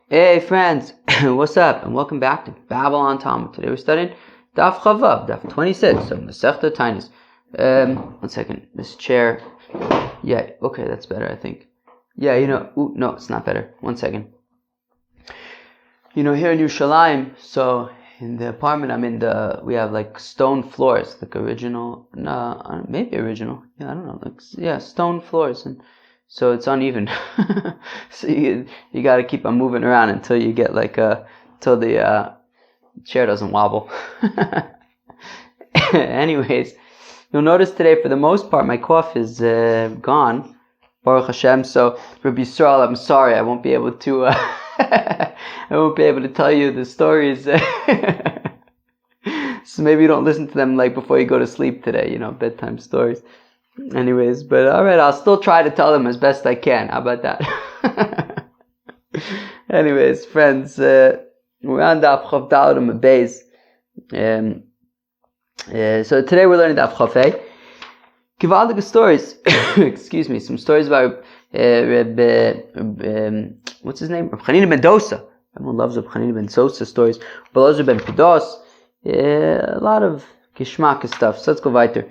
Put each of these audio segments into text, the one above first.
Hey friends, what's up? And welcome back to Babylon Talmud. Today we're studying Daf Chavav, Daf 26 of Masechta Taanis. One second, this chair. Yeah, okay, that's better, I think. Yeah, no, it's not better. One second. Here in Yerushalayim, so in the apartment I'm in, we have like stone floors, like original, no, maybe original. Yeah, I don't know, stone floors, and so it's uneven. So you got to keep on moving around until you get till the chair doesn't wobble. Anyways, you'll notice today, for the most part, my cough is gone, Baruch Hashem. So Rabbi Yisrael, I'm sorry, I won't be able to. I won't be able to tell you the stories. So maybe you don't listen to them before you go to sleep today. Bedtime stories. Anyways, but alright, I'll still try to tell them as best I can. How about that? Anyways, friends, we're on Daf Chav Daled and Beis. So today we're learning Daf Chav Hey. Gewaltige stories. Excuse me, some stories about what's his name? Hanina ben Dosa. Everyone loves Hanina ben Dosa stories. Belozer ben Pidos. A lot of geschmack stuff. So let's go weiter.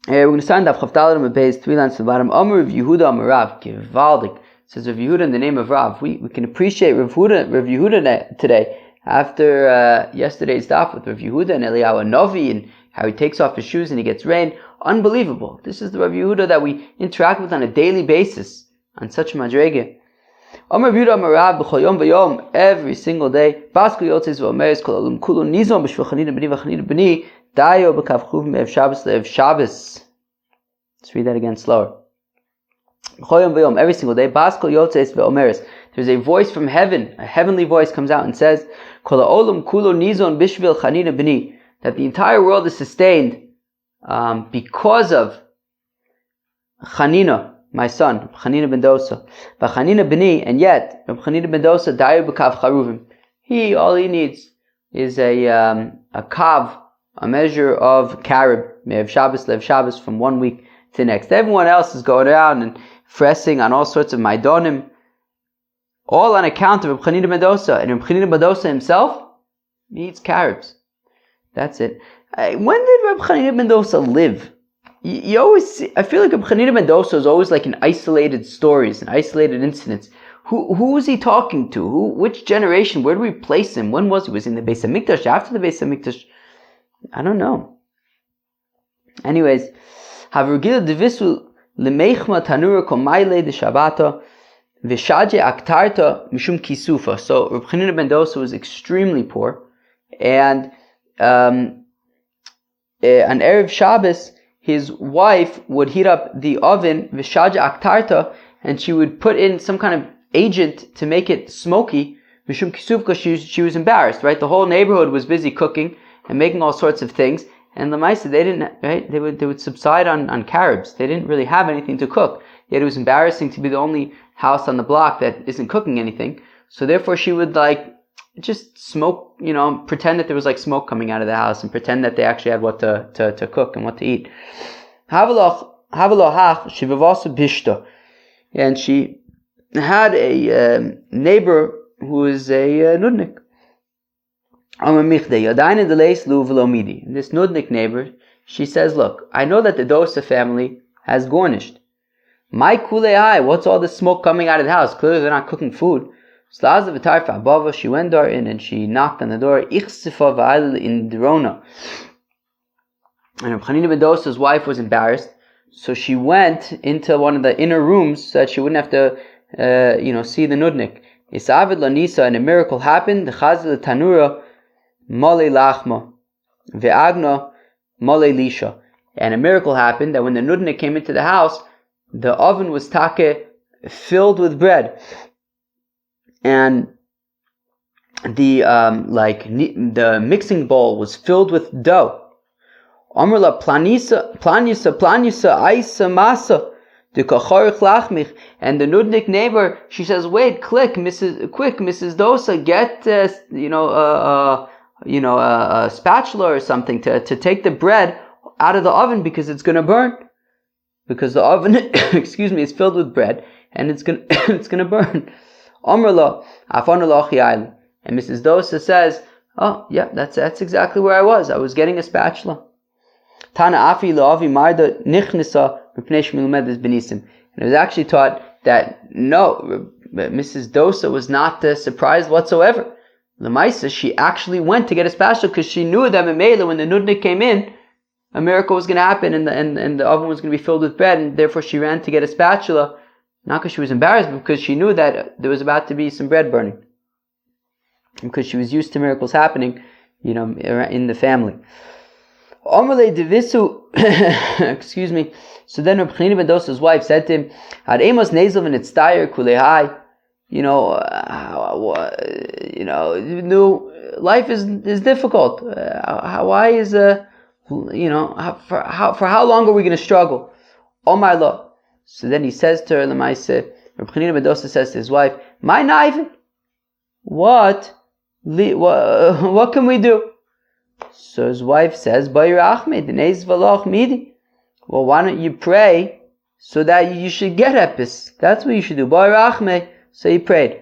We're going to start in Daf Chav Daled and Beis, 3 lines to the bottom. Amar Rav Yehuda Amar Rav. Gewaldig. Says Rav Yehuda in the name of Rav. We can appreciate Rav Yehuda today after yesterday's daf with Rav Yehuda and Eliyahu Novi and how he takes off his shoes and he gets rain. Unbelievable. This is the Rav Yehuda that we interact with on a daily basis on such madrege. Amar Rav Yehuda Amar Rav b'chol yom v'yom, every single day. Basku yotzes v'omeres kol alum kulu nizon b'shvil chanina b'ni v'chanina b'ni dayo b'kav chuv me'ev Shabbos le'ev Shabbos. Let's read that again slower. B'chol yom v'yom, every single day. Basku yotzes v'omeres. There's a voice from heaven, a heavenly voice comes out and says, kol alum kulu nizon b'shvil chanina b'ni, that the entire world is sustained because of Hanina, my son, Hanina ben Dosa. But Hanina b'ni, and yet Hanina ben Dosa dayu b'kav charuvim. All he needs is a kav, a measure of carib, me'ev Shabbos lev Shabbos, from 1 week to the next. Everyone else is going around and fressing on all sorts of maidonim, all on account of Hanina ben Dosa. And Hanina ben Dosa himself, he eats caribs. That's it. When did Reb Hanina ben Dosa live? You always see, I feel like Reb Hanina ben Dosa is always in isolated stories and isolated incidents. Who was he talking to? Which generation? Where do we place him? When was he? Was he in the Beis HaMikdash? After the Beis HaMikdash? I don't know. Anyways, Havrugila devisu lemeichma tanura komayle de Shabbata v'shaje aktarta mishum kisufa. So Reb Hanina ben Dosa was extremely poor, and on Erev Shabbos, his wife would heat up the oven, v'shaja aktarta, and she would put in some kind of agent to make it smoky, mishum kisuf, because she was embarrassed, right? The whole neighborhood was busy cooking and making all sorts of things, and Lamaisa, they didn't, right? They would subside on caribs. They didn't really have anything to cook. Yet it was embarrassing to be the only house on the block that isn't cooking anything. So therefore she would just smoke, pretend that there was smoke coming out of the house and pretend that they actually had what to cook and what to eat. And she had a neighbor who was a nudnik. And this nudnik neighbor, she says, look, I know that the Dosa family has garnished. My kulei, what's all this smoke coming out of the house? Clearly they're not cooking food. She went there in and she knocked on the door. In Drona. And Hanina ben Dosa's wife was embarrassed, so she went into one of the inner rooms so that she wouldn't have to, see the nudnik. And a miracle happened. The chazal tanura mole lachma ve'agna mole lisha. And a miracle happened that when the nudnik came into the house, the oven was take filled with bread. And the the mixing bowl was filled with dough. Amrla planisa aisa masa de kacharich lachmich. And the nudnik neighbor, she says, "Wait, Mrs. Dosa, get a spatula or something to take the bread out of the oven because it's going to burn." Because the oven, is filled with bread and it's going to burn. Amrla, Afanullah Yail. And Mrs. Dosa says, oh, yeah, that's exactly where I was. I was getting a spatula. Tana Afi La'avi Marda Nichnisa Mipnei Shmilumedes Benisim. And it was actually taught that no, Mrs. Dosa was not surprised whatsoever. Lemaisa, she actually went to get a spatula because she knew that Memela, when the Nudnik came in, a miracle was going to happen and the oven was going to be filled with bread, and therefore she ran to get a spatula, not because she was embarrassed, but because she knew that there was about to be some bread burning. Because she was used to miracles happening, in the family. Excuse me. So then Reb Hanina ben Dosa's wife said to him, "Amos nezel v'nitztayer kulehai." Life is difficult. Why is for how long are we going to struggle? Omar lo. So then he says to her, Lemaise, Reb Hanina ben Dosa says to his wife, "My naiven, what can we do?" So his wife says, well, why don't you pray so that you should get epis? That's what you should do. So he prayed.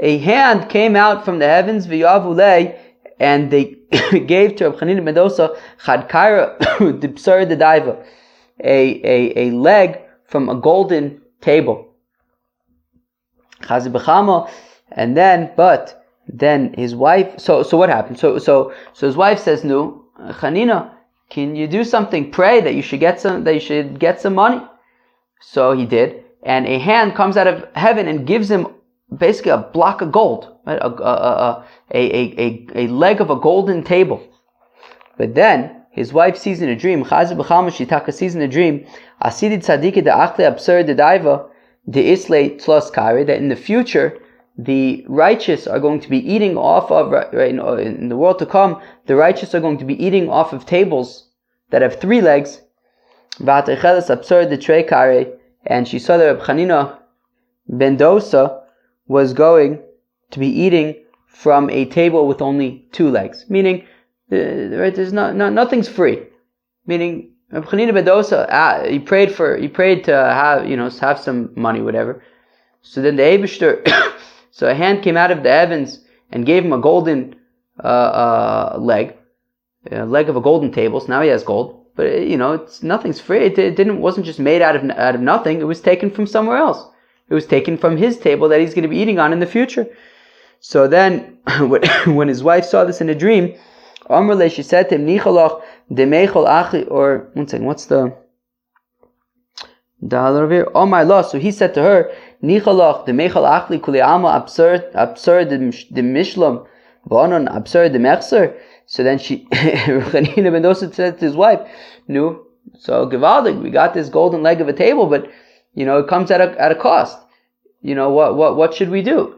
A hand came out from the heavens, and they gave to Reb Hanina ben Dosa a leg from a golden table. And then his wife, so what happened? So his wife says, "No, Hanina, can you do something? Pray that you should get some money." So he did, and a hand comes out of heaven and gives him basically a block of gold, right? A leg of a golden table. But then his wife sees in a dream, Shitaka sees in a dream, Asidi tzadiki de achle absurd de daiva de isle tlos kare, that in the future the righteous are going to be eating off of, right, in the world to come, the righteous are going to be eating off of tables that have 3 legs. And she saw that Reb Hanina ben Dosa was going to be eating from a table with only 2 legs, meaning right, there's nothing's free. Meaning Reb Hanina ben Dosa, he prayed to have some money, whatever. So then the Eibishter, so a hand came out of the heavens and gave him a golden leg of a golden table. So now he has gold, but it's nothing's free. It wasn't just made out of nothing. It was taken from somewhere else. It was taken from his table that he's going to be eating on in the future. So then, when his wife saw this in a dream, Amrle, she said to him, "Nichalach demechol achi," or one second, what's the dollar over here? Oh my Allah. So he said to her, "Nichalach demechol achli kuli alma absurd de mishlam v'anon absurd de mechser." So then Hanina ben Dosa said to his wife, "No, so gewaldig, we got this golden leg of a table, but it comes at a cost. What should we do?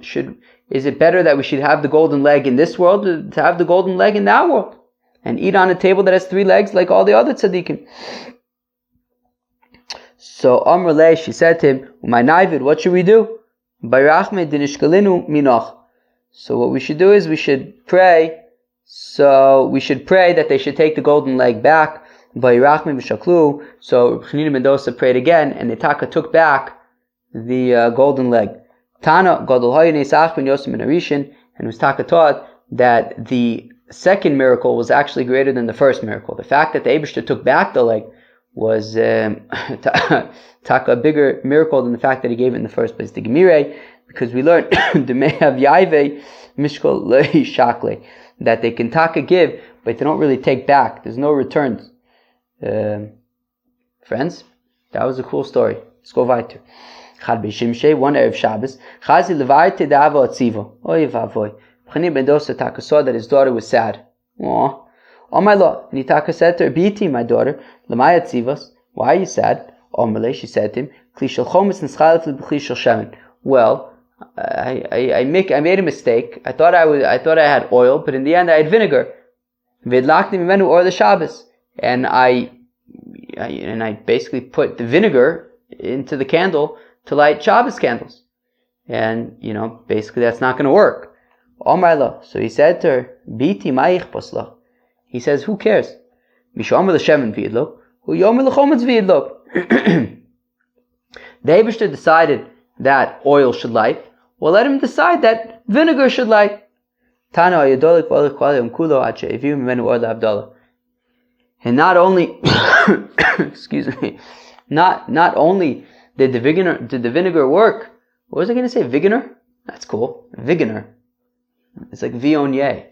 Is it better that we should have the golden leg in this world to have the golden leg in that world and eat on a table that has 3 legs like all the other tzaddikim?" So Amrle, she said to him, "My Naivid, what should we do?" So what we should do is we should pray. So we should pray that they should take the golden leg back. So Hanina ben Dosa prayed again, and Itaka took back the golden leg. Tana Gadol Haynes ben Yosem ben Arishin, and Taka taught that the second miracle was actually greater than the first miracle. The fact that the Eibishter took back the leg was Taka a bigger miracle than the fact that he gave it in the first place. The Gemire, because we learned the Mehav Yaive Mishkol Lei Shakle, that they can Taka give, but they don't really take back. There's no returns. Friends, that was a cool story. Let's go weiter. Chad B'Shimshei, one Erev Shabbos, Chazi Levarte Da'ava Atziva. Oy vavoy. Hanina ben Dosa Taka saw that his daughter was sad. Aww. Oh my Lord. And he Taka said to her, "Biti, my daughter, Lamai Atzivas, why are you sad?" Omerle, she said to him, Klishal Chometz Nischalef L'Klishal Shemen. Well, I made a mistake. I thought I had oil, but in the end I had vinegar. Vidlakni Mimenu or the Shabbos. And I basically put the vinegar into the candle to light Shabbos candles. And, basically that's not going to work. Omarla. So he said to her, Biti ma'ich posla. He says, who cares? Mishomer l'shemen v'yidlo. Hu yomer l'chometz v'yidlo. The Eibishter decided that oil should light, well, let him decide that vinegar should light. And not only, excuse me, not only did the vinegar work. What was I going to say? Vinegar? That's cool. Vinegar. It's like viognier.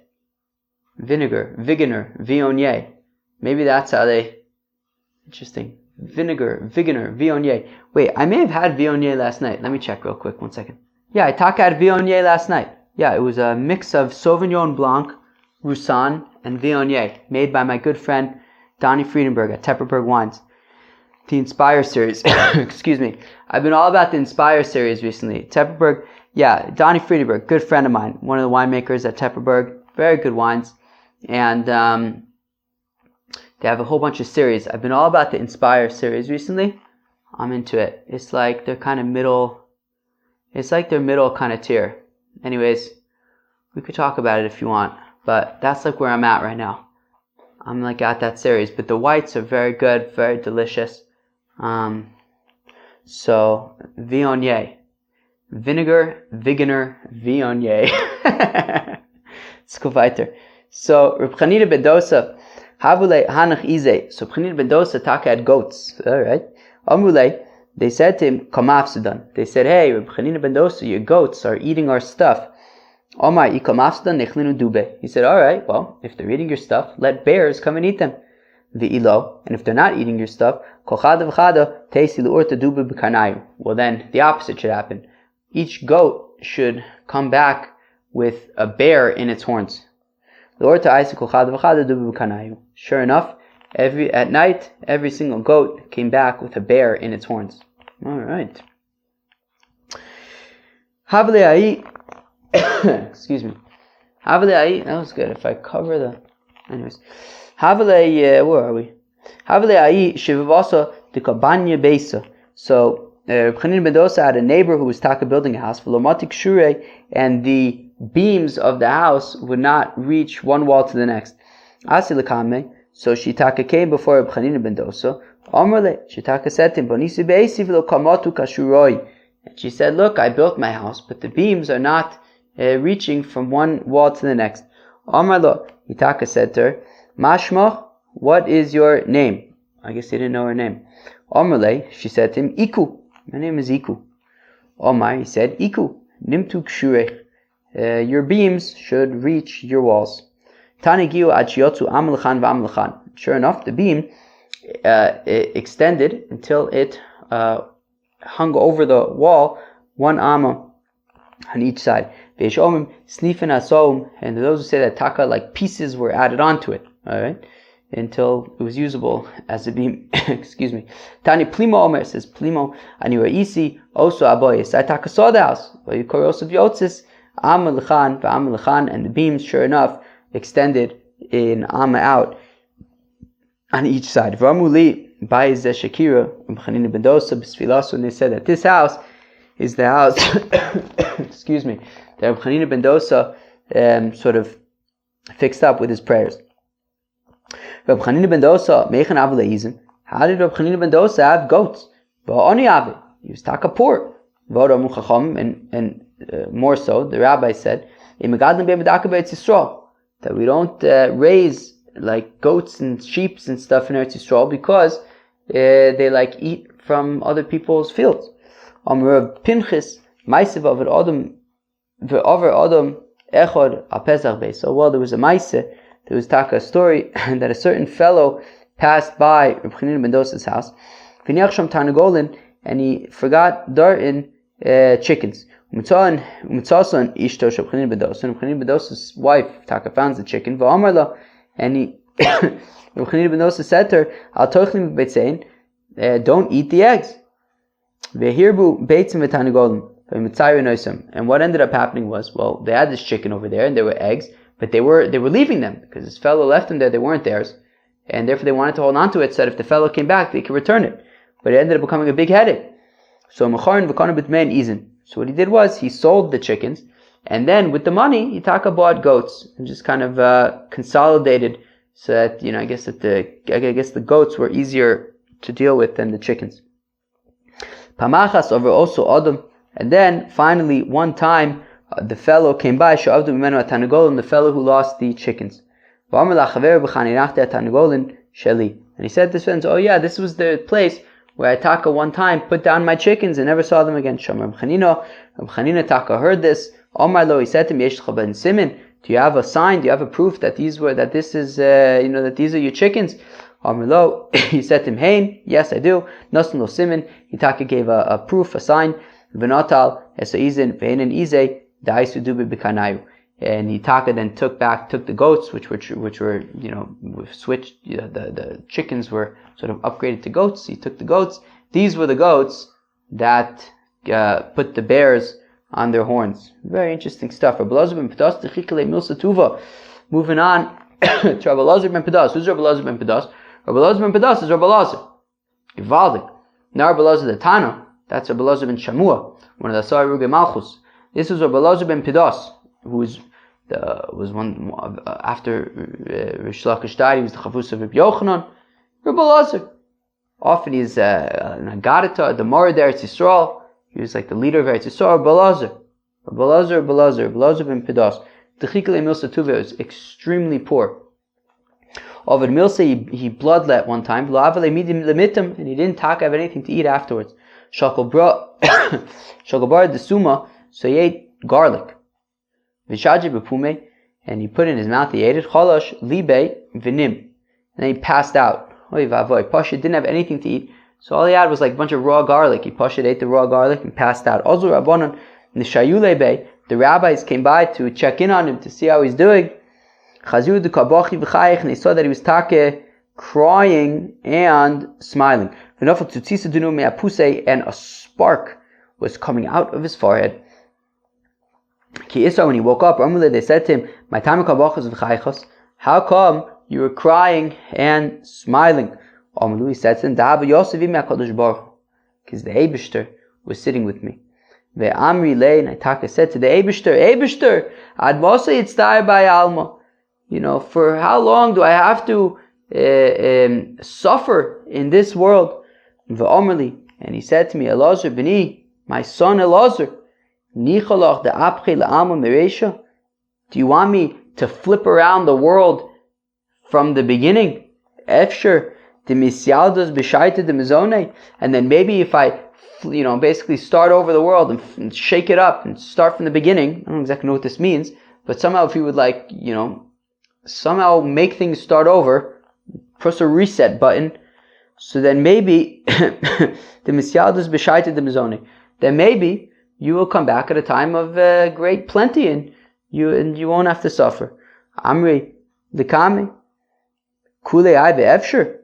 Vinegar, viognier. Maybe that's how they. Interesting. Vinegar, viognier. Wait, I may have had viognier last night. Let me check real quick. 1 second. Yeah, I had viognier last night. Yeah, it was a mix of Sauvignon Blanc, Roussanne, and Viognier, made by my good friend Donnie Friedenberg at Tepperberg Wines. The Inspire series. Excuse me. I've been all about the Inspire series recently. Tepperberg, yeah, Donnie Friedenberg, good friend of mine, one of the winemakers at Tepperberg, very good wines. And they have a whole bunch of series. I've been all about the Inspire series recently. I'm into it. It's like they're kind of middle, it's like their middle kind of tier. Anyways, we could talk about it if you want, but that's like where I'm at right now. I'm like at that series, but the whites are very good, very delicious. So Viognier, vinegar, Viognier. Let's go weiter. So Reb Hanina ben Dosa, Havule Hanach Ize. So Reb Hanina ben Dosa had goats. All right. Amrule. They said to him, Kamafsudan. They said, hey, Reb Hanina ben Dosa, your goats are eating our stuff. Omar, Ikamafsudan nechlinu dube. He said, alright, well, if they're eating your stuff, let bears come and eat them. Ve'ilo, and if they're not eating your stuff, kochada v'chada, teisi l'urta dube b'kanayu. Well then, the opposite should happen. Each goat should come back with a bear in its horns. L'urta aisi kochada v'chada dube b'kanayu. Sure enough, at night, every single goat came back with a bear in its horns. Alright. Havleai, excuse me. Havleai, that was good. If I cover the, anyways. Havleai, where are we? Havleai, shivavasa de kabanya besa. So, Hanina ben Dosa had a neighbor who was building a house, velomatik shure, and the beams of the house would not reach one wall to the next. Asilakame, so Shitaka came before Hanina ben Dosa. Amrle, Shitaka said to him, Bonisi beisi v'lo kamatu kashuroi. And she said, look, I built my house, but the beams are not reaching from one wall to the next. Amrlo, Shitaka said to her, Mashmoch, what is your name? I guess he didn't know her name. Amrle, she said to him, Iku. My name is Iku. Omar, he said, Iku, nimtu kshurech. Your beams should reach your walls. Tanigiu achiyotsu amlechan v'amlechan. Sure enough, the beam it extended until it hung over the wall, one amma on each side. Ve'eshomim snifin asom, and those who say that taka, like pieces were added onto it, all right, until it was usable as a beam. Excuse me. Tani Plimo Omer says Plimo ani Raisi also aboyes. I taka saw the house. Well, you call also v'yotzis amma lechan v'amma lechan, and the beams, sure enough, extended in amma out on each side. V'amuli by the Shakira Hanina ben Dosa b'sfilasu, and they said that this house is the house. Excuse me. That Hanina ben Dosa sort of fixed up with his prayers. Reb Hanina ben Dosa mechan avleizim. How did Reb Hanina ben Dosa have goats? Va'oni ave. He was taka poor. V'oramu chacham, and more so, the rabbi said, that we don't raise like goats and sheep and stuff in Eretz Yisrael because they like eat from other people's fields. Amr Pinchas Ma'asev over Adam Echad a Pesach Beis. So well, there was a Ma'ase, there was taka story that a certain fellow passed by Reb Hanina ben Dosa's house, and he forgot dartin chickens. Umtzason ishto Reb Hanina ben Dosa, and Reb Hanina ben Dosa's wife taka found the chicken. And he Reb Hanina ben Dosa said to her, "Al tochlim beitzein, don't eat the eggs." Vehirbu beitzim v'tanagolim. And what ended up happening was, well, they had this chicken over there, and there were eggs, but they were leaving them because this fellow left them there. They weren't theirs, and therefore they wanted to hold on to it so that if the fellow came back, they could return it. But it ended up becoming a big headache. So So what he did was he sold the chickens, and then with the money he bought goats and just kind of consolidated so that I guess the goats were easier to deal with than the chickens. Pamachas over also Adam And then finally, one time, the fellow came by, the fellow who lost the chickens. And he said to his friends, oh yeah, this was the place where I taka one time put down my chickens and never saw them again. Reb Hanina taka heard this. Omar lo, he said to me, do you have a sign? Do you have a proof that these are your chickens? Omar lo, he said to him, Hein, yes I do. Nasan lo simin, he taka gave a proof, a sign. V'natal esaizin ve'enin izeh da'aisu dubi b'kanayu. And he taka then took the goats, which were switched. The chickens were sort of upgraded to goats. He took the goats. These were the goats that put the bears on their horns. Very interesting stuff. Moving on to Rabbi Elazar ben Pedas. Who's Rabbi Elazar ben Pedas? Rabbi Elazar ben Pedas is Rabbi Elazar. Givaldik. Now Rabbi Elazar the Tana. That's Rabbi Elazar ben Shamua, one of the Asar Ruge Malchus. This is Rabbi Elazar ben Pedas, who was one after Rish Lakish died. He was the Chavus of Rabbi Yochanan. Rabbi Elazar. Often he's an Agadita, the Morid Eretz Yisrael. He was like the leader of Eretz Yisrael. Rabbi Elazar ben Pedas. Techikale Milsa Tuve was extremely poor. Ovid Milsa, he bloodlet one time, and he didn't have anything to eat afterwards. Shakalbar the Suma, so he ate garlic. Vishaji bepume, and he put it in his mouth, he ate it. Chalash libe vinim, and then he passed out. Oy vavoy, Pasha didn't have anything to eat, so all he had was like a bunch of raw garlic. He Pasha ate the raw garlic and passed out. Ozur Rabbanon, Nishayulebe, the rabbis came by to check in on him to see how he's doing. Chazur de kabachi v'chayich, and they saw that he was crying and smiling. And a spark was coming out of his forehead. When he woke up, they said to him, how come you were crying and smiling? He said to them, because the Eibishter was sitting with me. And I said to the Eibishter, for how long do I have to suffer in this world? And he said to me, Elazar b'ni, my son Elazar, do you want me to flip around the world from the beginning? And then maybe if I basically start over the world and shake it up and start from the beginning, I don't exactly know what this means, but somehow if you would somehow make things start over, press a reset button, so then maybe then maybe you will come back at a time of great plenty and you won't have to suffer. Amri Likami Kule Ai Be'efshir,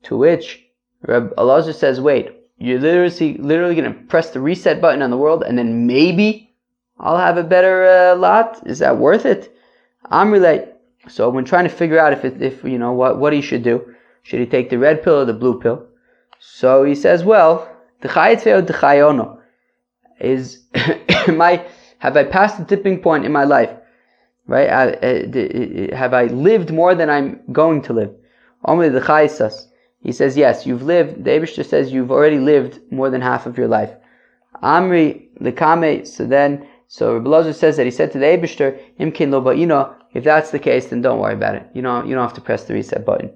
to which Rabbi Elazar says, wait, you're literally going to press the reset button on the world and then maybe I'll have a better lot? Is that worth it? Amri. So when trying to figure out if what he should do, should he take the red pill or the blue pill? So he says, well, the chayetve or the chayono is, have I passed the tipping point in my life? Right? Have I lived more than I'm going to live? Only the chayesas. He says, yes, you've lived. The Eibishter says you've already lived more than half of your life. Amri lekame. So Rabbi Elazar says that he said to the Eibishter, Imkin lo ba'ino. If that's the case, then don't worry about it. You don't have to press the reset button.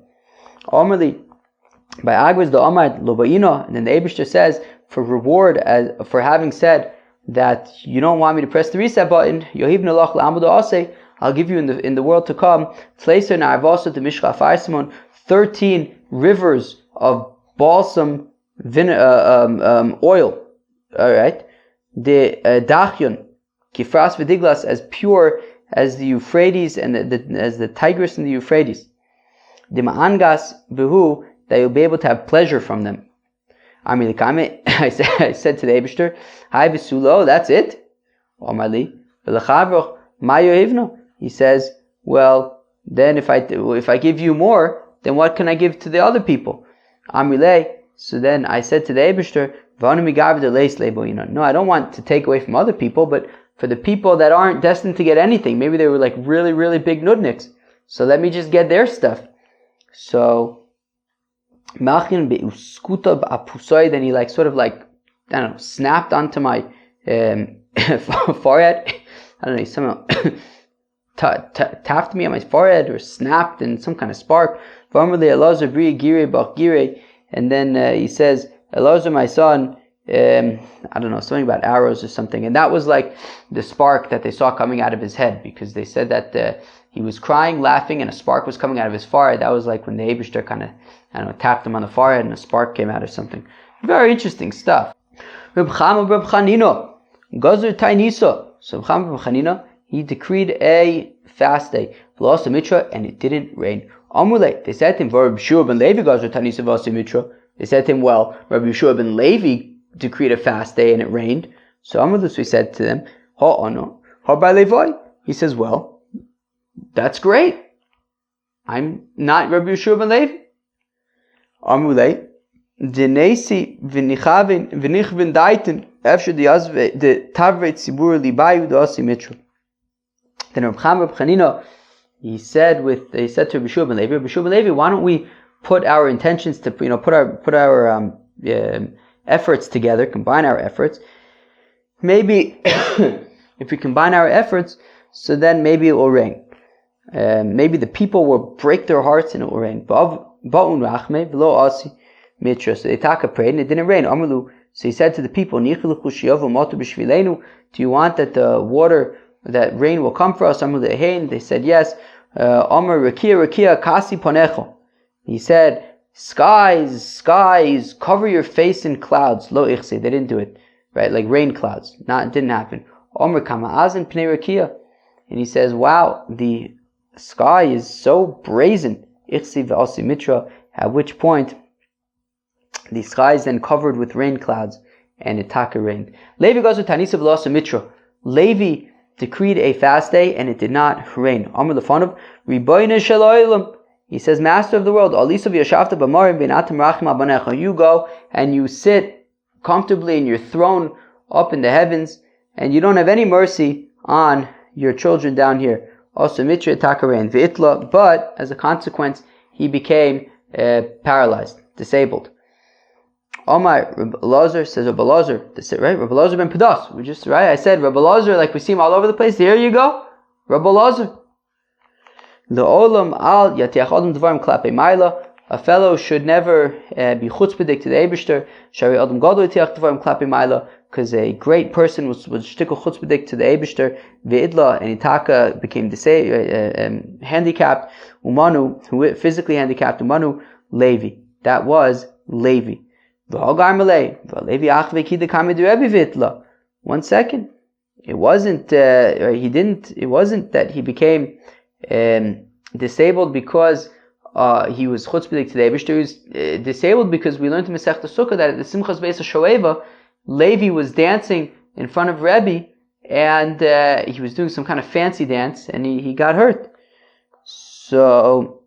Omrli, by Agwas the Omar lo ba'ino, and then the Eibishter says, for reward for having said that you don't want me to press the reset button, Yohivna lach la'amud aseh, I'll give you in the world to come, 13 rivers of balsam oil. Alright? The Dachyon, Kifras v'diglas, as pure as the Euphrates and as the Tigris and the Euphrates. The Ma'angas behu, that you'll be able to have pleasure from them. I said to the Eibishter, Hai v'sulo, that's it? Omali, v'lechavroch, ma yohivno. He says, well, then if I give you more, then what can I give to the other people? Amrile. So then I said to the Eibishter, no, I don't want to take away from other people, but for the people that aren't destined to get anything, maybe they were like really, really big nudniks, so let me just get their stuff. So then he snapped onto my forehead. I don't know, he somehow tapped me on my forehead or snapped in some kind of spark. And then he says, Elazar, my son, I don't know, something about arrows or something. And that was like the spark that they saw coming out of his head, because they said that he was crying, laughing, and a spark was coming out of his forehead. That was like when the Eibishter kind of, I don't know, tapped him on the forehead and a spark came out or something. Very interesting stuff. Reb Hanina, Gazur Taanisa. So Reb Hanina, he decreed a fast day, and it didn't rain. Amule, they said to him, Reb Yeshua ben Levi Gazur Taanisa v'aseh mitra. They said to him, well, Reb Yeshua ben Levi decreed a fast day and it rained. So Amulus, we said to them, Ha'ano, Ha'bar Levi. He says, well, that's great. I'm not Reb Yeshua ben Levi. Amule, Denesi v'nichavin v'nichvin daiten efshir the tavret tzibur libayu d'asi mitra. Then Reb Hanina, he said to Reb Yeshua ben Levi, Reb Yeshua ben Levi, why don't we put our intentions to, put our efforts together, combine our efforts. Maybe if we combine our efforts, so then maybe it will rain. Maybe the people will break their hearts and it will rain. Mitra. So they prayed and it didn't rain. Amalu. So he said to the people, do you want that the water, that rain will come for us? They said yes. Amar Rakia Kasi Ponecho. He said, skies, cover your face in clouds. Lo ichse. They didn't do it. Right? Like rain clouds. It didn't happen. Amar Kama Azin Pnei Rakia. And he says, wow, the sky is so brazen. Ichse v'asi mitra. At which point, the sky is then covered with rain clouds, and it rained. Levi goes with Taanisa v'aseh mitra. Levi decreed a fast day, and it did not rain. Amar lefanov ribono shel olam. He says, Master of the world, Alisa v'yashavta b'marim v'natam rachim al banecha. You go and you sit comfortably in your throne up in the heavens, and you don't have any mercy on your children down here. Also mitra rained v'itla, but as a consequence, he became paralyzed, disabled. Omar, Rabbi Elazar says, Rabbi Elazar, right? Rabbi Elazar ben Padas. We just, right? I said, Rabbi Elazar, like we see him all over the place. Here you go. Rabbi Elazar. The olam al yatiach adam dvarim klape maila. A fellow should never be chutzpahdik to the Eibishter. Shari adam gadol yatiach dvarim klape maila. Because a great person was shtikul chutzpahdik to the Eibishter. Ve'idla, and Itaka became handicapped. Umanu, who physically handicapped. Umanu, Levi. That was Levi. 1 second. It wasn't that he became disabled because he was chutzpahdik to the Eibishter. He was disabled because we learned in Masechta Sukkah that at the Simchas Beis HaShoeva, Levi was dancing in front of Rebbe, and he was doing some kind of fancy dance, and he got hurt. So,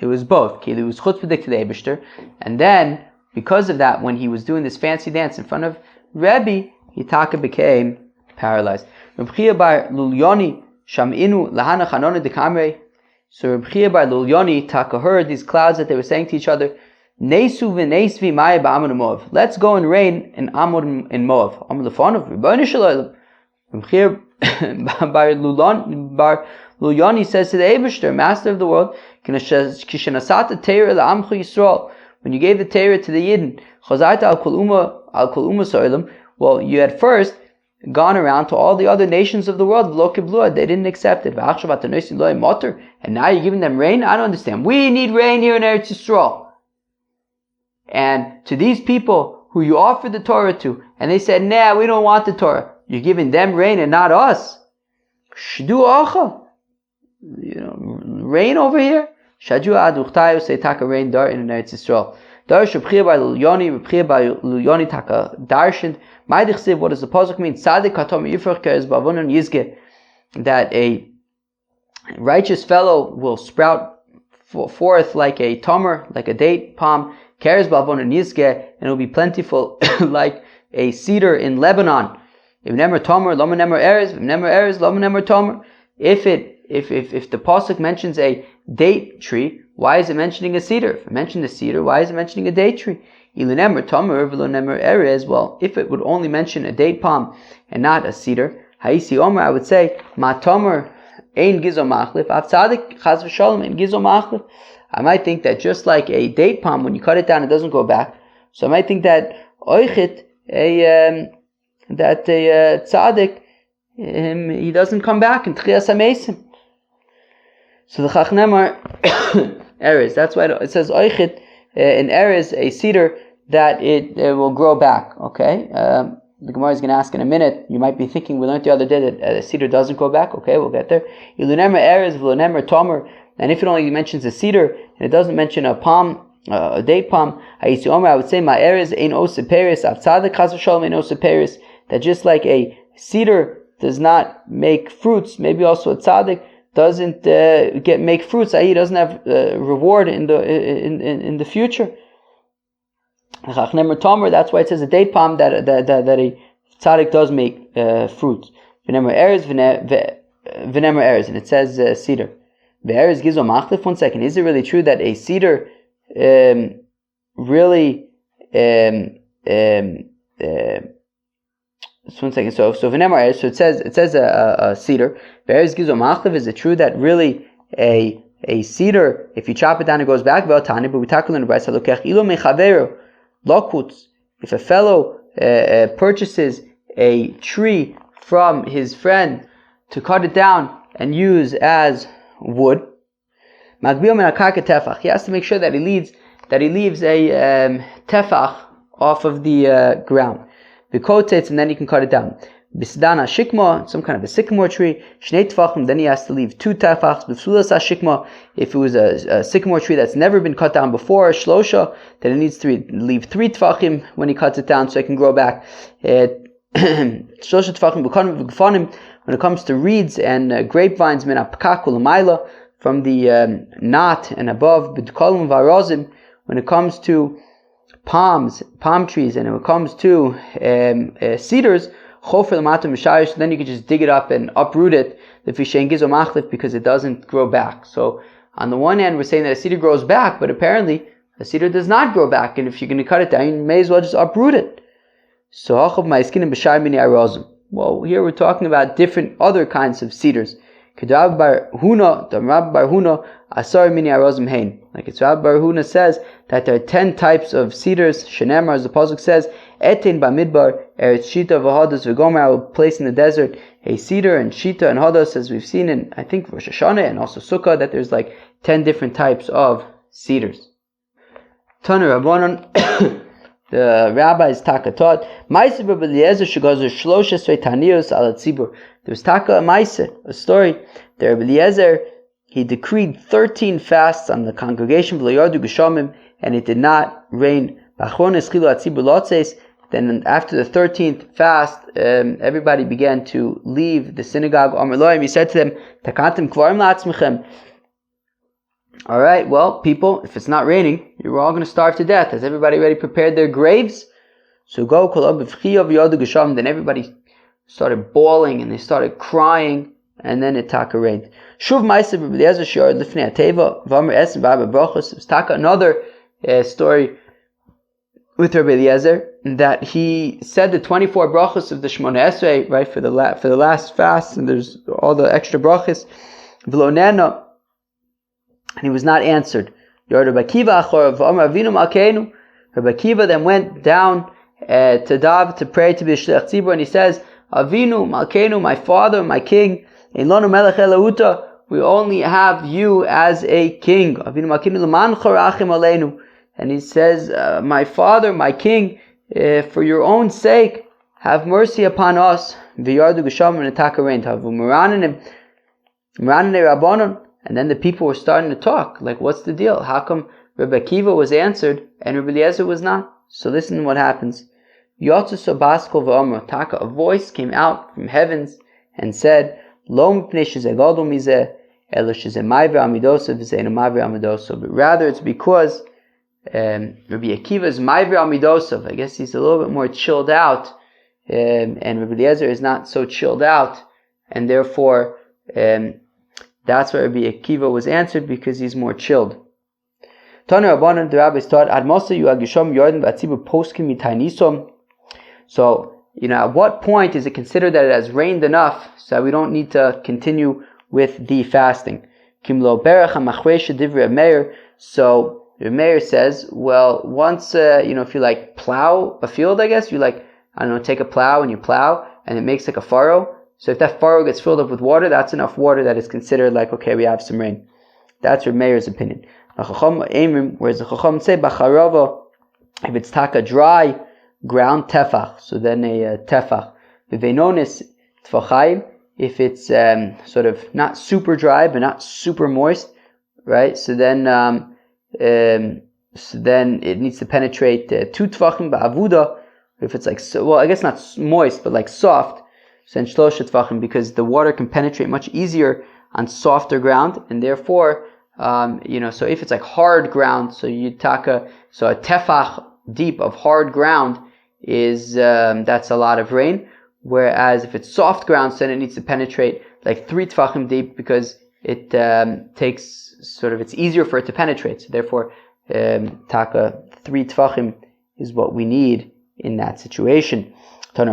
it was both. He was chutzpahdik to the Eibishter, and then, because of that, when he was doing this fancy dance in front of Rebbe, Hitaka became paralyzed. Reb Chia bar Lulyoni sham'inu lahana chanona dekamrei. So Reb Chia bar Lulyoni Taka heard these clouds that they were saying to each other, Nesu v'neisvi maya ba'amon Moav. Let's go and rain in Amon in Moav. Amon lefanov ribono shel olam. Reb Chia bar Lulyoni says to the Eibishter, Master of the world, when you gave the Torah to the Yidden, well, you had first gone around to all the other nations of the world, they didn't accept it. And now you're giving them rain? I don't understand. We need rain here in Eretz Yisrael. And to these people who you offered the Torah to, and they said, nah, we don't want the Torah. You're giving them rain and not us. Shdu acha. Rain over here. Shaju aduchtayu say taka rain dar in Eretz Yisrael. Dar shebchir by Lulyoni, b'chir by Lulyoni taka darshan. Ma'adichsiv, what does the pasuk mean? Tzadik katom yifrach keres ba'avonon yizge. That a righteous fellow will sprout forth like a tamer, like a date palm. Keres ba'avonon yizge, and it will be plentiful like a cedar in Lebanon. If nemer tamer, lama nemer erez. If nemer erez, lama nemer tamer. If the pasuk mentions a date tree, why is it mentioning a cedar? If it mentioned a cedar, why is it mentioning a date tree? Ilunemer Tomer v'Ilunemer Erez. Well, if it would only mention a date palm and not a cedar, Haisi Omer, I would say Ma Tomer Ein Gizo Machlif, Av Tzadik Chaz v'Shalom Ein Gizo Machlif. I might think that just like a date palm, when you cut it down, it doesn't go back. So I might think that Oichit, a tzaddik, he doesn't come back in Tchias HaMesim. So the Chachnemar Erez. That's why it says Oichit in Erez, a cedar that it will grow back. Okay. The Gemara is going to ask in a minute. You might be thinking, we learned the other day that a cedar doesn't grow back. Okay, we'll get there. Ilunemer Erez, v'Ilunemer Tomer. And if it only mentions a cedar and it doesn't mention a palm, a date palm, I would say my Erez ein osa peris, av tzadik chas v'shalom ein osa peris. That just like a cedar does not make fruits, maybe also a tzaddik doesn't make fruits. I.e., doesn't have reward in the future. Chachnemer Tomer. That's why it says a date palm that a tzaddik does make fruits. V'nemer Erez, v'nemer Erez, and it says cedar. Be'erez gizo machlif. 1 second. Is it really true that a cedar really? Just 1 second. So v'nemar erez. So it says a cedar. Be'erez gizo machlif. Is it true that really a cedar, if you chop it down, it goes back? Ve'otani. But we tackle in the brayso lokech ilo mechaveru lokutz. If a fellow purchases a tree from his friend to cut it down and use as wood, he has to make sure that he leaves a tefach off of the ground, and then he can cut it down. Bisdana shikma, some kind of a sycamore tree, shnei tefachim, then he has to leave 2 tefachs. B'sulas shikma, if it was a sycamore tree that's never been cut down before, shlosha, then he needs to leave 3 tefachim when he cuts it down so it can grow back. Shlosha tefachim b'kanim. When it comes to reeds and grapevines, min apkak u'lamayla, from the knot and above, b'dkolim v'arozim. When it comes to palm trees, and when it comes to cedars, chofer l'matam m'sharish, then you can just dig it up and uproot it, the fishein gizo machlif, because it doesn't grow back. So on the one hand, we're saying that a cedar grows back, but apparently a cedar does not grow back, and if you're going to cut it down, you may as well just uproot it. So hachav ma'iskin b'shar mini arozim. Well, here we're talking about different other kinds of cedars. Rab bar Huna, asar mini arozim hein. Like it's Rab bar Huna says that there are 10 types of cedars. Shenemar, as the pasuk says, etin ba'midbar eretz shita v'hados v'gomer. I will place in the desert a cedar and shita and hados, as we've seen in, I think, Rosh Hashanah and also Sukkah, that there's like 10 different types of cedars. Tanu Rabbanon. The rabbis taka taught Ma'aser Rabbi Eliezer shegazer shlosha sveitanios al tzibur. There was taka a ma'aser, a story. The Rabbi Eliezer, he decreed 13 fasts on the congregation v'lo yardu geshamim, and it did not rain. B'achron eschilu atzibur lotzes. Then after the 13th fast, everybody began to leave the synagogue. Amar loim, he said to them, Takantim kvarim la'atzmechem. All right, well, people, if it's not raining, you're all going to starve to death. Has everybody already prepared their graves? So go, then everybody started bawling and they started crying, and then it taka rained. Shuv ma'aser Rabbi Eliezer she'ar lifnei hateva v'amar esen v'arba brachos. It was taka another story with Rabbi Eliezer, that he said the 24 brachos of the Shemona Esrei, right, for the last fast, and there's all the extra brachos. V'lo and he was not answered. Rabbi Akiva then went down to pray to be a shliach tzibur, and he says, Avinu Malkeinu, my father, my king, we only have you as a king. Avinu Malkeinu l'man chorachim aleinu. And he says, my father, my king, for your own sake, have mercy upon us. V'yardu geshamim and taka rain. Havu meranenim rabbanon. And then the people were starting to talk, like, what's the deal? How come Rabbi Akiva was answered and Rabbi Eliezer was not? So listen to what happens. A voice came out from heavens and said, but rather it's because Rabbi Akiva is ma'ivir amidosov. I guess he's a little bit more chilled out, and Rabbi Eliezer is not so chilled out, and therefore that's why Rabbi Akiva was answered, because he's more chilled. Tana Rabbanan, the rabbis taught, Ad Mosa yu agisham yordan v'atzibur poskim mitaynisom. So, at what point is it considered that it has rained enough so that we don't need to continue with the fasting? Kimlo berach hamachresha divrei Meir. So, Meir says, well, once, if you plow a field, I guess, you take a plow and you plow, and it makes a furrow. So if that furrow gets filled up with water, that's enough water that is considered okay, we have some rain. That's Meir's opinion. Whereas the Chacham say, Bacharava, if it's taka dry ground, tefach, so then a tefach. V'veinonis tfachayim, if it's sort of not super dry but not super moist, right? So then it needs to penetrate 2 tfachim ba'avuda. If it's I guess not moist but soft, so then shlosha tfachim, because the water can penetrate much easier on softer ground, and therefore so if it's hard ground, so a tefach deep of hard ground is that's a lot of rain. Whereas if it's soft ground, so then it needs to penetrate 3 tefachim deep, because it takes it's easier for it to penetrate. So therefore, 3 tefachim is what we need in that situation. I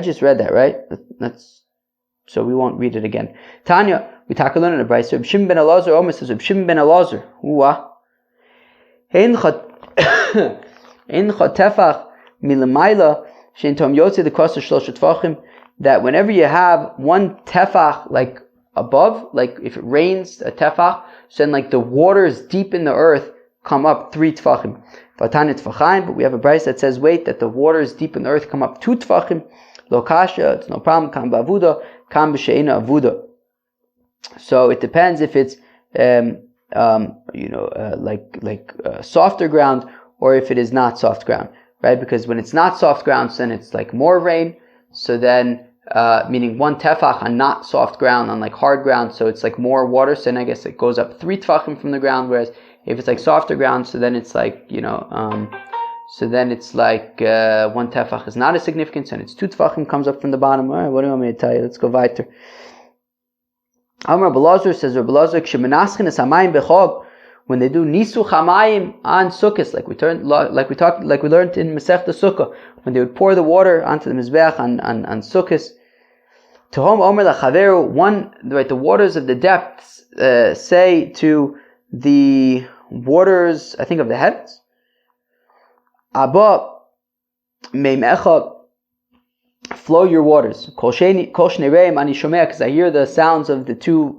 just read that, right? So we won't read it again. Tanya, we talk a little in the Brayso. Reb Shimon ben Elazar almost says, Reb Shimon ben Elazar, Ein tefach milamayla shein tom yotze the koster shlosha tefachim, that whenever you have 1 tefach above, if it rains a tefach, so then the waters deep in the earth come up 3 tefachim. Vatanya tefachim, but we have a Brayso that says, wait, that the waters deep in the earth come up 2 tefachim. Lo kasha, it's no problem. Kam ba'avuda, kam b'she'ena avuda. So it depends if it's softer ground or if it is not soft ground, right? Because when it's not soft ground, then it's more rain. So then, meaning 1 tefach on not soft ground, on like hard ground, so it's like more water, so then I guess it goes up 3 tefachim from the ground, whereas if it's like softer ground, so then it's like, so then it's like 1 tefach is not as significant, and it's 2 tefachim comes up from the bottom. All right, what do you want me to tell you? Let's go weiter. Amar Belazar says, Rabbi Belazar, Kshemenaschen es hamayim bechog, when they do nisu chamayim on sukkahs, like we learned in Masechta Sukkah, when they would pour the water onto the mizbeach on sukkahs. Tehom omer lachaveru, one, right, the waters of the depths say to the waters, I think, of the heavens, Abba meimecha, flow your waters. Kol shnereim ani shomea, because I hear the sounds of the 2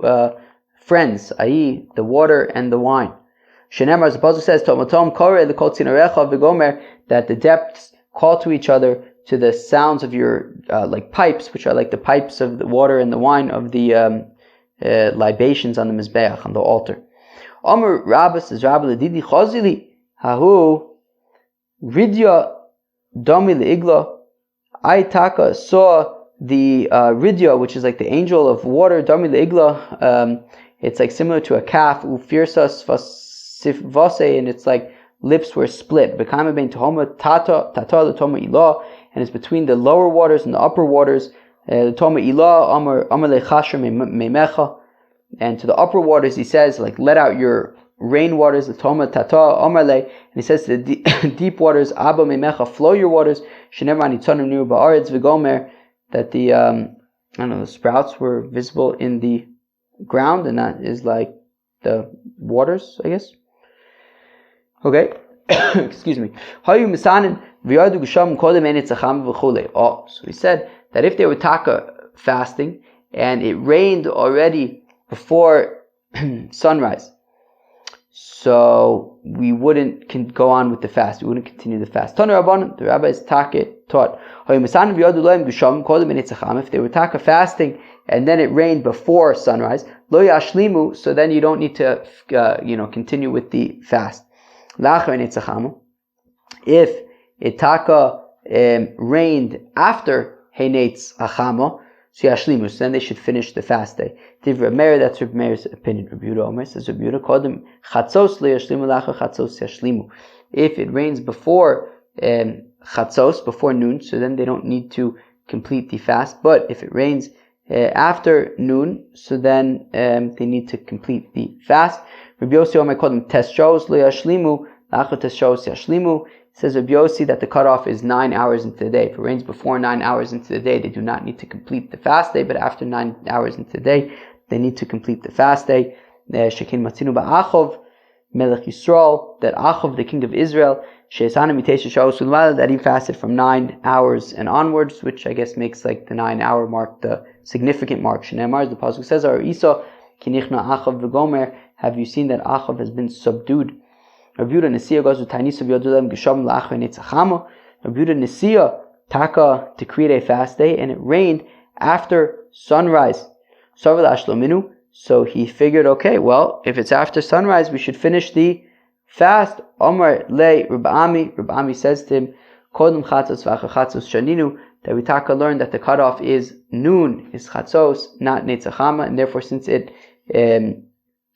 friends, i.e., the water and the wine. Shenemar, as the pasuk says, Tomatom kore lekol tzinarecha v'gomer, that the depths call to each other to the sounds of your like pipes, which are like the pipes of the water and the wine of the libations on the mizbeach, on the altar. Amar Rabba says, Rabba ledidi chazili hahu ridya dami leigla. I taka saw the ridya, which is like the angel of water, dami leigla. It's like similar to a calf, ufirsas vase, and it's like lips were split. Bekama ben tahoma tata letoma ilah, and it's between the lower waters and the upper waters. Letoma ilah amar lechasher meimecha, and to the upper waters he says, like, let out your rain waters. Letoma tata amar le, and he says to the deep waters, abba meimecha, flow your waters. Shenever anitzanim niru ba'aretz v'gomer, that the the sprouts were visible in the ground, and that is like the waters, I guess. Okay. Excuse me. Oh, so he said that if they were taka fasting and it rained already before sunrise, so we wouldn't go on with the fast. We wouldn't continue the fast. The rabbis taught, if they were taka fasting and then it rained before sunrise, lo yashlimu, so then you don't need to continue with the fast. If it taka rained after Heinetz Achama, so yashlimu, so then they should finish the fast day. Divrei Meir, that's Reb Meir's opinion. Reb Yehuda Omer says, Reb Yehuda kodem chatzos lo yashlimu lacha chatzos yashlimu. If it rains before chatzos, before noon, so then they don't need to complete the fast. But if it rains after noon, so then they need to complete the fast. Rabbi Yossi Omer called them Teshos lo yashlimu, la'achar Teshos yashlimu. It says Rabbi Yossi that the cutoff is 9 hours into the day. If it rains before 9 hours into the day, they do not need to complete the fast day, but after 9 hours into the day, they need to complete the fast day. Shekin matzinu ba'achov, Melech Yisrael, that Achov, the king of Israel, that he fasted from 9 hours and onwards, which I guess makes like the 9 hour mark the significant mark. Shneimar, the pasuk says, "Ar Isa kinichna Achov v'gomer." Have you seen that Achov has been subdued? Rabbi Yehuda Nesiya goes with Taanis of Yodulem Gesham la'achar Netzachama. Rabbi Yehuda Nesiya taka decreed a fast day, and it rained after sunrise. Sarvel Ashlominu. So he figured, okay, well, if it's after sunrise, we should finish the fast. Omar le Rabbi Ami. Rabbi Ami says to him, Kodem chatzos v'achar chatzos shaninu, that we taka learned that the cutoff is noon, is chatzos, not netzachama, and therefore since it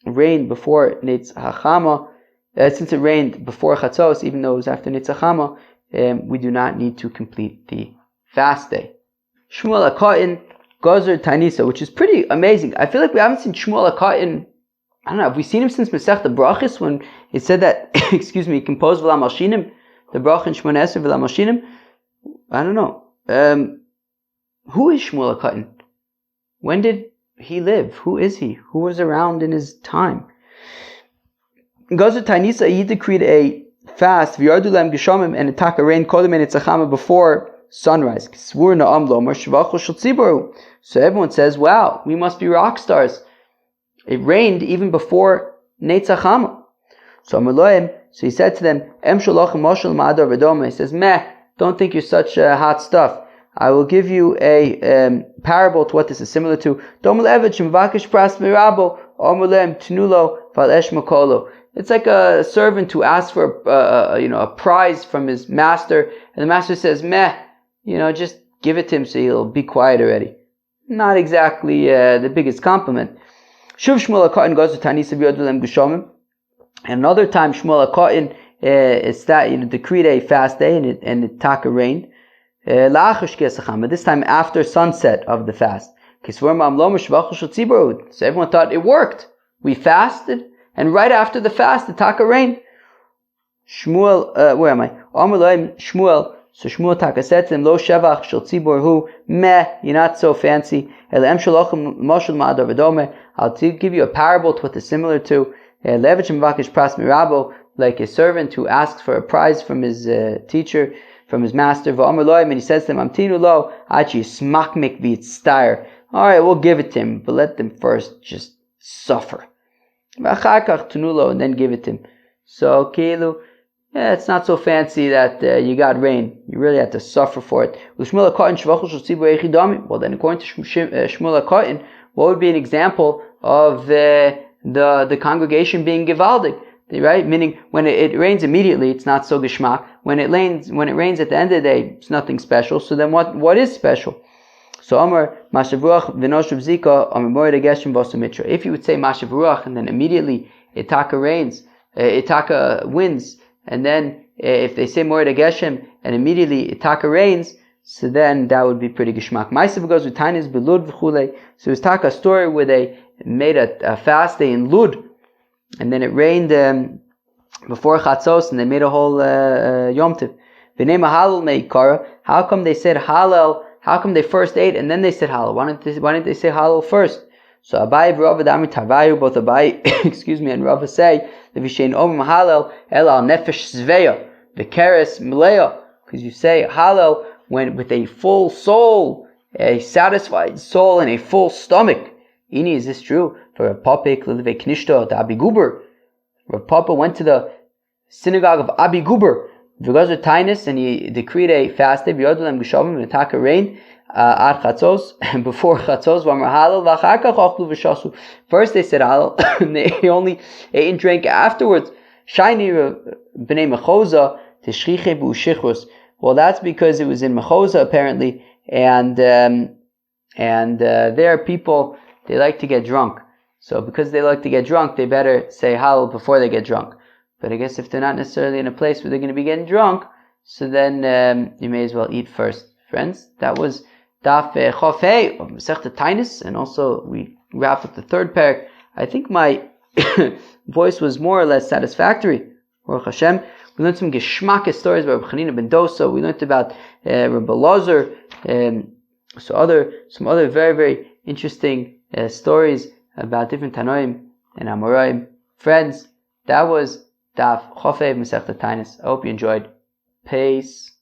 rained before netzachama, since it rained before chatzos, even though it was after netzachama, we do not need to complete the fast day. Shmuel HaKohen Gozer Taanisa, which is pretty amazing. I feel like we haven't seen Shmuel HaKohen, I don't know, have we seen him since Masechta Brachos when it said that, excuse me, he composed V'la Malshinim, the Brach in Shmona Esrei V'la Malshinim? I don't know. Who is Shmuel HaKohen? When did he live? Who is he? Who was around in his time? Gozer Taanisa, he decreed a fast, V'yardu Lem Geshamim, and attack a rain, Kodem and Etzachama before sunrise. So everyone says, wow, we must be rock stars. It rained even before Netzachama. So he said to them, he says, meh, don't think you're such hot stuff. I will give you a parable to what this is similar to. It's like a servant who asks for a prize from his master, and the master says, meh, just give it to him so he'll be quiet already. Not exactly the biggest compliment. Shuv Shmuel HaKohen goes to Taanis of Yodulem Geshomim. Another time Shmuel HaKohen decreed a fast day and it taka rained. But this time after sunset of the fast. So everyone thought it worked. We fasted, and right after the fast the taka rained. Shmuel, where am I? Shmuel. So Shmuel taka said to him, Lo shevach shel tzibur hu, meh, you're not so fancy. I'll give you a parable to what is similar to like a servant who asks for a prize from his teacher, from his master, and he says to him, Amtinu lo, achi smakmik v'yitztair. Alright, we'll give it to him, but let them first just suffer. And then give it to him. So, Kilu, yeah, it's not so fancy that you got rain. You really had to suffer for it. Well, then according to Shmuel HaKohen, what would be an example of the congregation being gewaldig? Right? Meaning, when it rains immediately, it's not so geschmack. When it rains at the end of the day, it's nothing special. So then what is special? So Amar Mashavruach V'noshav Zika Amar Moed Geshem V'Osumitra. If you would say Mashavruach and then immediately Itaka rains, Itaka wins, and then if they say Moed Geshem and immediately Itaka rains, so then that would be pretty geschmack. Ma'asav goes with Taanis Belud V'chulei. So it's Taka a story where they made a fast day in Lud, and then it rained before Chatzos, and they made a whole Yom Tov. V'nei Mahalal Meikara. How come they said Halal? How come they first ate and then they said Halal? Why didn't they say Halal first? So Abai v'Rava Dami Tarvayu, both Abai, and Rava say the Vishain Om Halal El Al Nefesh Zveya the Keres Mleya, because you say Halal when with a full soul, a satisfied soul, and a full stomach. Ini, is this true? For Rav Papa Klilve Knishta to Abi Guber. Rav Papa went to the synagogue of Abi Guber. V'gozer Taanis, and he decreed a fast day. V'yodulem Geshavim and attack a rain ad Chatzos, before Chatzos. V'amar Halal v'achar kach ochlu v'shasu. First they said Halal, and they only ate and drank afterwards. Shiny b'nei Mechoza teshriche b'ushichros. Well, that's because it was in Mechoza apparently, and there people, they like to get drunk. So because they like to get drunk, they better say Halal before they get drunk. But I guess if they're not necessarily in a place where they're going to be getting drunk, so then you may as well eat first. Friends, that was Daf Chof Hey of Masechta Taanis, and also we wrapped up the third parak. I think my voice was more or less satisfactory. Baruch Hashem. We learned some geschmack stories about Hanina ben Dosa. We learned about Rabbi Lazar, some other very, very interesting stories about different Tanoim and Amoraim. Friends, that was Daf Chof Hey of Masechta Taanis. I hope you enjoyed. Peace.